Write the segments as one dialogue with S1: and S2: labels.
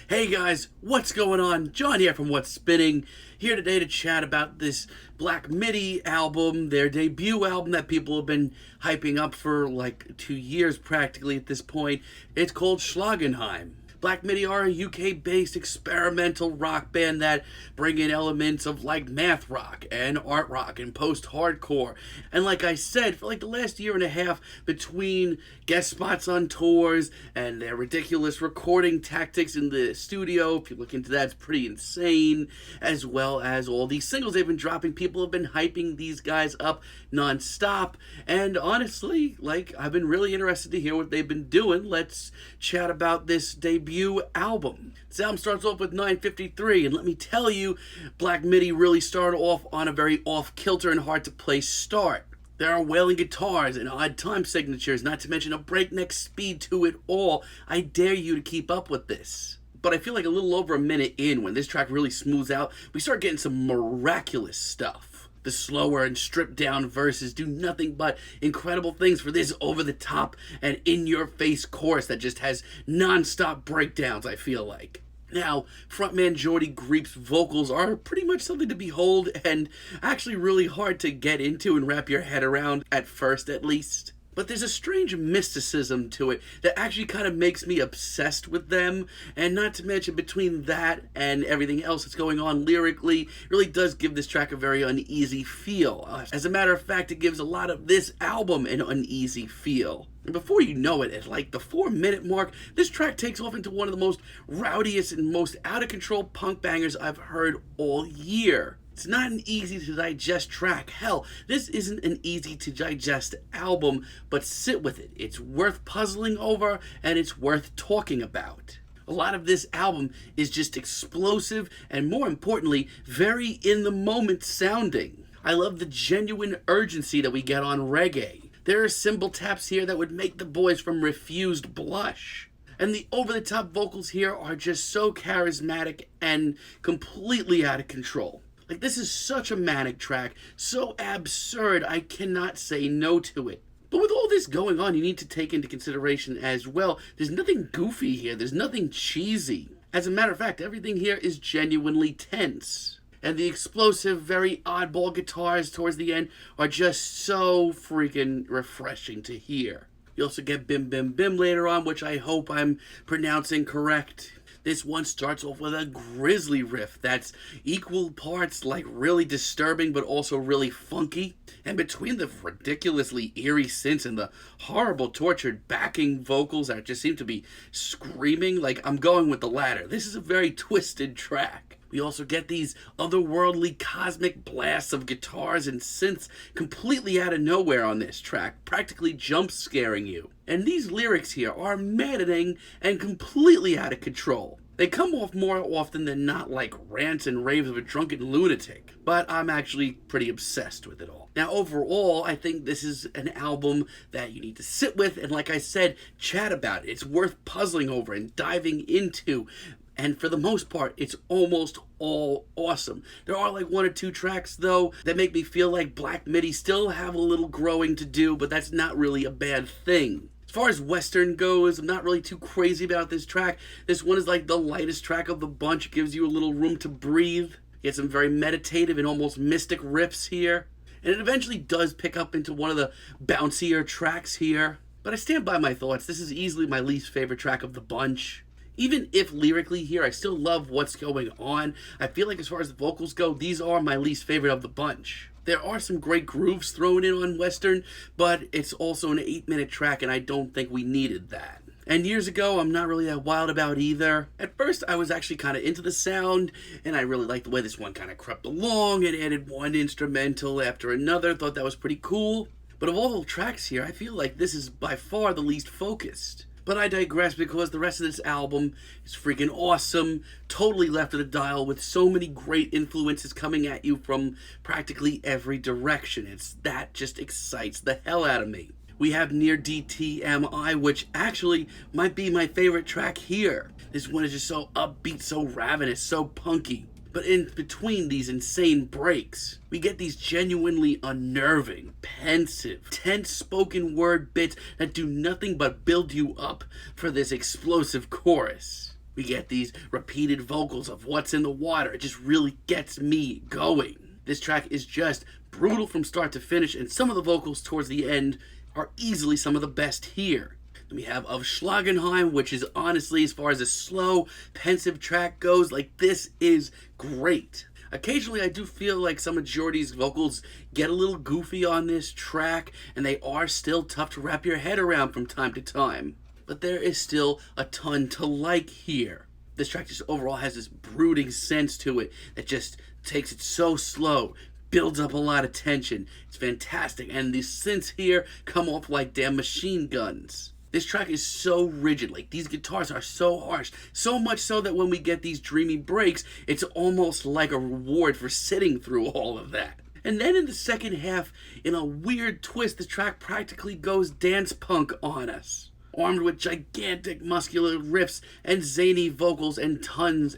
S1: Hey guys, what's going on? John here from What's Spinning, here today to chat about this Black Midi album, their debut album that people have been hyping up for like 2 years practically at this point. It's called Schlagenheim. Black Midi are a UK-based experimental rock band that bring in elements of like math rock and art rock and post-hardcore. And like I said, for like the last year and a half, between guest spots on tours and their ridiculous recording tactics in the studio, if you look into that, it's pretty insane, as well as all these singles they've been dropping, people have been hyping these guys up non-stop. And honestly, like, I've been really interested to hear what they've been doing. Let's chat about this debut album. This album starts off with 9:53, and let me tell you, Black Midi really started off on a very off-kilter and hard-to-play start. There are wailing guitars and odd time signatures, not to mention a breakneck speed to it all. I dare you to keep up with this. But I feel like a little over a minute in, when this track really smooths out, we start getting some miraculous stuff. The slower and stripped down verses do nothing but incredible things for this over-the-top and in-your-face chorus that just has non-stop breakdowns, I feel like. Now, frontman Jordy Greep's vocals are pretty much something to behold and actually really hard to get into and wrap your head around, at first at least. But there's a strange mysticism to it that actually kind of makes me obsessed with them. And not to mention, between that and everything else that's going on lyrically, it really does give this track a very uneasy feel. As a matter of fact, it gives a lot of this album an uneasy feel. And before you know it, at like the 4-minute mark, this track takes off into one of the most rowdiest and most out-of-control punk bangers I've heard all year. It's not an easy to digest track. Hell, this isn't an easy to digest album, but sit with it. It's worth puzzling over, and it's worth talking about. A lot of this album is just explosive and, more importantly, very in-the-moment sounding. I love the genuine urgency that we get on Reggae. There are cymbal taps here that would make the boys from Refused blush. And the over-the-top vocals here are just so charismatic and completely out of control. Like, this is such a manic track, so absurd, I cannot say no to it. But with all this going on, you need to take into consideration as well, there's nothing goofy here, there's nothing cheesy. As a matter of fact, everything here is genuinely tense. And the explosive, very oddball guitars towards the end are just so freaking refreshing to hear. You also get bmbmbm later on, which I hope I'm pronouncing correct. This one starts off with a grisly riff that's equal parts like really disturbing but also really funky. And between the ridiculously eerie synths and the horrible tortured backing vocals that just seem to be screaming, like, I'm going with the latter. This is a very twisted track. We also get these otherworldly cosmic blasts of guitars and synths completely out of nowhere on this track, practically jump scaring you. And these lyrics here are maddening and completely out of control. They come off more often than not like rants and raves of a drunken lunatic, but I'm actually pretty obsessed with it all. Now, overall, I think this is an album that you need to sit with and, like I said, chat about it. It's worth puzzling over and diving into. And for the most part, it's almost all awesome. There are like 1 or 2 tracks, though, that make me feel like Black Midi still have a little growing to do, but that's not really a bad thing. As far as Western goes, I'm not really too crazy about this track. This one is like the lightest track of the bunch. It gives you a little room to breathe. You get some very meditative and almost mystic riffs here. And it eventually does pick up into one of the bouncier tracks here. But I stand by my thoughts. This is easily my least favorite track of the bunch. Even if lyrically here, I still love what's going on. I feel like as far as the vocals go, these are my least favorite of the bunch. There are some great grooves thrown in on Western, but it's also an 8-minute track, and I don't think we needed that. And years ago, I'm not really that wild about either. At first, I was actually kind of into the sound, and I really liked the way this one kind of crept along and added one instrumental after another. Thought that was pretty cool. But of all the tracks here, I feel like this is by far the least focused. But I digress because the rest of this album is freaking awesome, totally left of the dial with so many great influences coming at you from practically every direction. That just excites the hell out of me. We have Near DTMI, which actually might be my favorite track here. This one is just so upbeat, so ravenous, so punky. But in between these insane breaks, we get these genuinely unnerving, pensive, tense spoken word bits that do nothing but build you up for this explosive chorus. We get these repeated vocals of what's in the water. It just really gets me going. This track is just brutal from start to finish, and some of the vocals towards the end are easily some of the best here. Then we have Of Schlagenheim, which is honestly, as far as a slow, pensive track goes, like, this is great. Occasionally, I do feel like some of Jordy's vocals get a little goofy on this track, and they are still tough to wrap your head around from time to time. But there is still a ton to like here. This track just overall has this brooding sense to it that just takes it so slow, builds up a lot of tension. It's fantastic, and these synths here come off like damn machine guns. This track is so rigid, like these guitars are so harsh, so much so that when we get these dreamy breaks, it's almost like a reward for sitting through all of that. And then in the second half, in a weird twist, the track practically goes dance punk on us, armed with gigantic muscular riffs and zany vocals and tons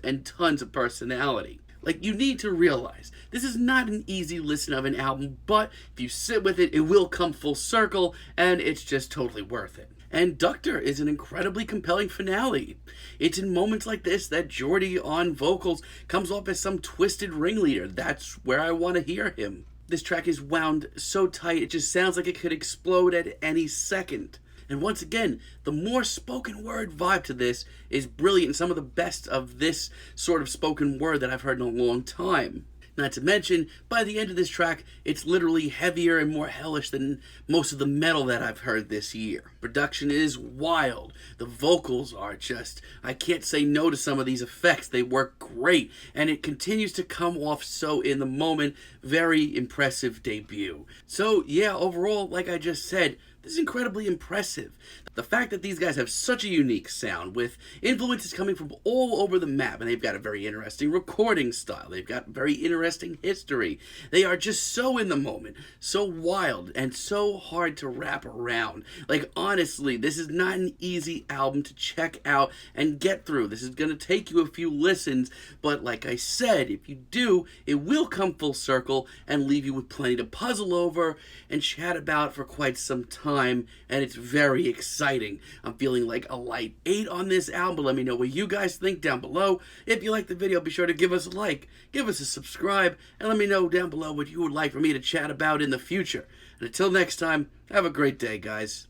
S1: of personality. Like, you need to realize, this is not an easy listen of an album, but if you sit with it, it will come full circle, and it's just totally worth it. And Ducter is an incredibly compelling finale. It's in moments like this that Jordy on vocals comes off as some twisted ringleader. That's where I want to hear him. This track is wound so tight, it just sounds like it could explode at any second. And once again, the more spoken word vibe to this is brilliant, and some of the best of this sort of spoken word that I've heard in a long time. Not to mention, by the end of this track, it's literally heavier and more hellish than most of the metal that I've heard this year. Production is wild. The vocals are just, I can't say no to some of these effects. They work great, and it continues to come off so in the moment. Very impressive debut. So yeah, overall, like I just said, this is incredibly impressive. The fact that these guys have such a unique sound with influences coming from all over the map, and they've got a very interesting recording style. They've got very interesting history. They are just so in the moment, so wild, and so hard to wrap around. Like, honestly, this is not an easy album to check out and get through. This is going to take you a few listens, but like I said, if you do, it will come full circle and leave you with plenty to puzzle over and chat about for quite some time, and it's very exciting. I'm feeling like a light 8 on this album. Let me know what you guys think down below. If you like the video, be sure to give us a like, give us a subscribe, and let me know down below what you would like for me to chat about in the future. And until next time, have a great day, guys.